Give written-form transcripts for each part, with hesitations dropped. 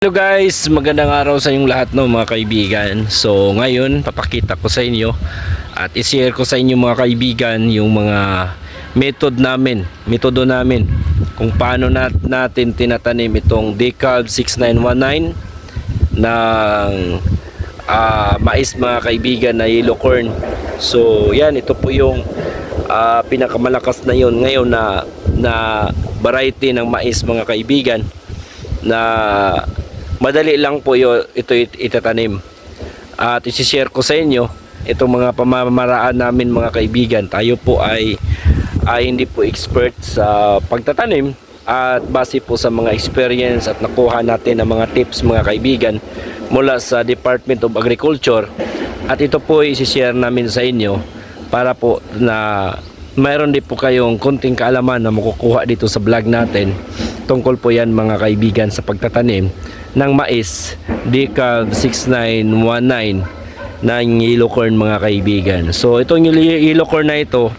Hello guys, magandang araw sa inyong lahat no mga kaibigan. So ngayon papakita ko sa inyo at i-share ko sa inyo mga kaibigan yung mga metodo namin kung paano natin tinatanim itong Decal 6919 ng mais mga kaibigan na yellow corn. So yan, ito po yung pinakamalakas na yun ngayon na variety ng mais mga kaibigan na madali lang po ito itatanim. At isi-share ko sa inyo itong mga pamamaraan namin mga kaibigan. Tayo po ay hindi po expert sa pagtatanim at base po sa mga experience at nakuha natin ng mga tips mga kaibigan mula sa Department of Agriculture. At ito po isi-share namin sa inyo para po na mayroon din po kayong konting kaalaman na makukuha dito sa vlog natin. Tungkol po yan mga kaibigan sa pagtatanim ng mais Decal 6919 ng yellow corn mga kaibigan. So itong yellow corn na ito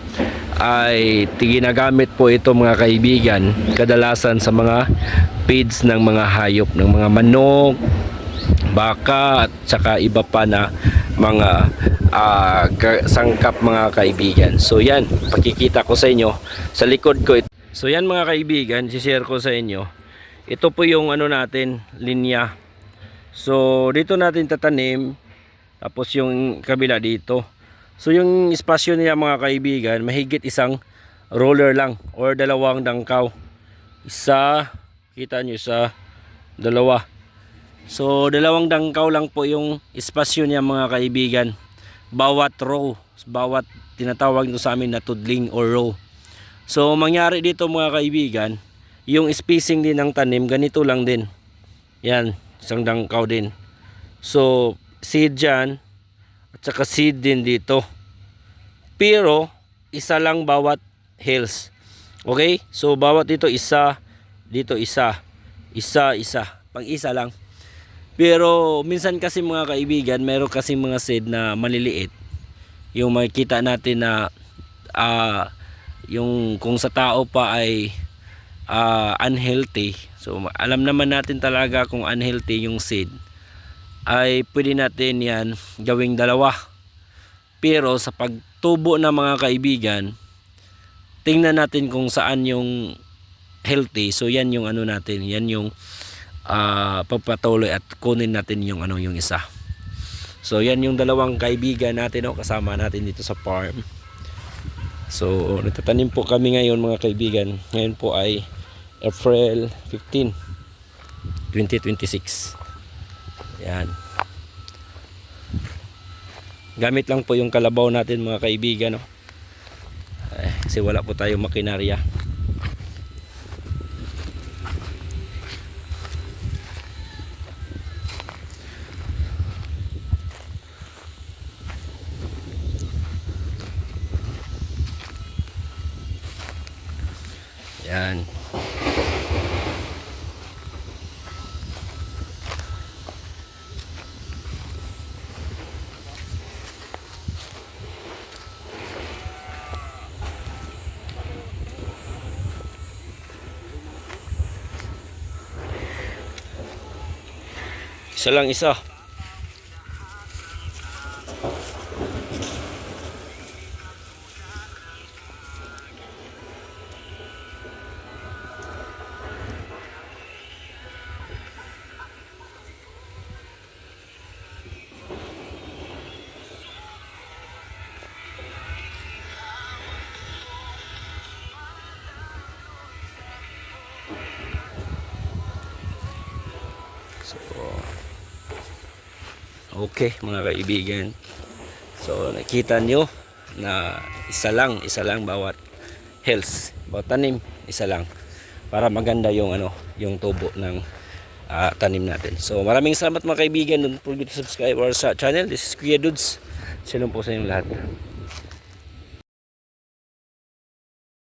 ay ginagamit po ito mga kaibigan kadalasan sa mga feeds ng mga hayop, ng mga manok, baka at saka iba pa na mga sangkap mga kaibigan. So yan, pakikita ko sa inyo sa likod ko. So yan mga kaibigan, share ko sa inyo. Ito po yung natin, linya. So dito natin tatanim, tapos yung kabila dito. So yung espasyo niya mga kaibigan, mahigit isang roller lang or dalawang dangkaw. Isa, kita nyo, isa, dalawa. So dalawang dangkaw lang po yung espasyo niya mga kaibigan. Bawat row, bawat tinatawag nito sa amin na tudling or row. So mangyari dito mga kaibigan, yung spacing din ng tanim ganito lang din. Yan, isang dangkaw din. So seed dyan at saka seed din dito. Pero isa lang bawat hills. Okay? So bawat dito isa, dito isa, pang isa lang. Pero minsan kasi mga kaibigan, meron kasi mga seed na maliliit. Yung makikita natin na yung kung sa tao pa ay unhealthy. So alam naman natin talaga kung unhealthy yung seed, ay pwede natin yan gawing dalawa. Pero sa pagtubo na mga kaibigan, tingnan natin kung saan yung healthy. So yan yung natin, yan yung pagpatuloy at kunin natin yung yung isa. So yan yung dalawang kaibigan natin kasama natin dito sa farm. So nagtatanim po kami ngayon mga kaibigan. Ngayon po ay April 15, 2026. Yan. Gamit lang po yung kalabaw natin mga kaibigan kasi wala po tayong makinarya. Yan. Isa lang isa. Okay mga kaibigan, so nakita nyo na isa lang bawat hills, bawat tanim isa lang para maganda yung yung tubo ng tanim natin. So maraming salamat mga kaibigan. Don't forget to subscribe our sa channel. This is Kuya Dudes. Shalom po sa inyong lahat.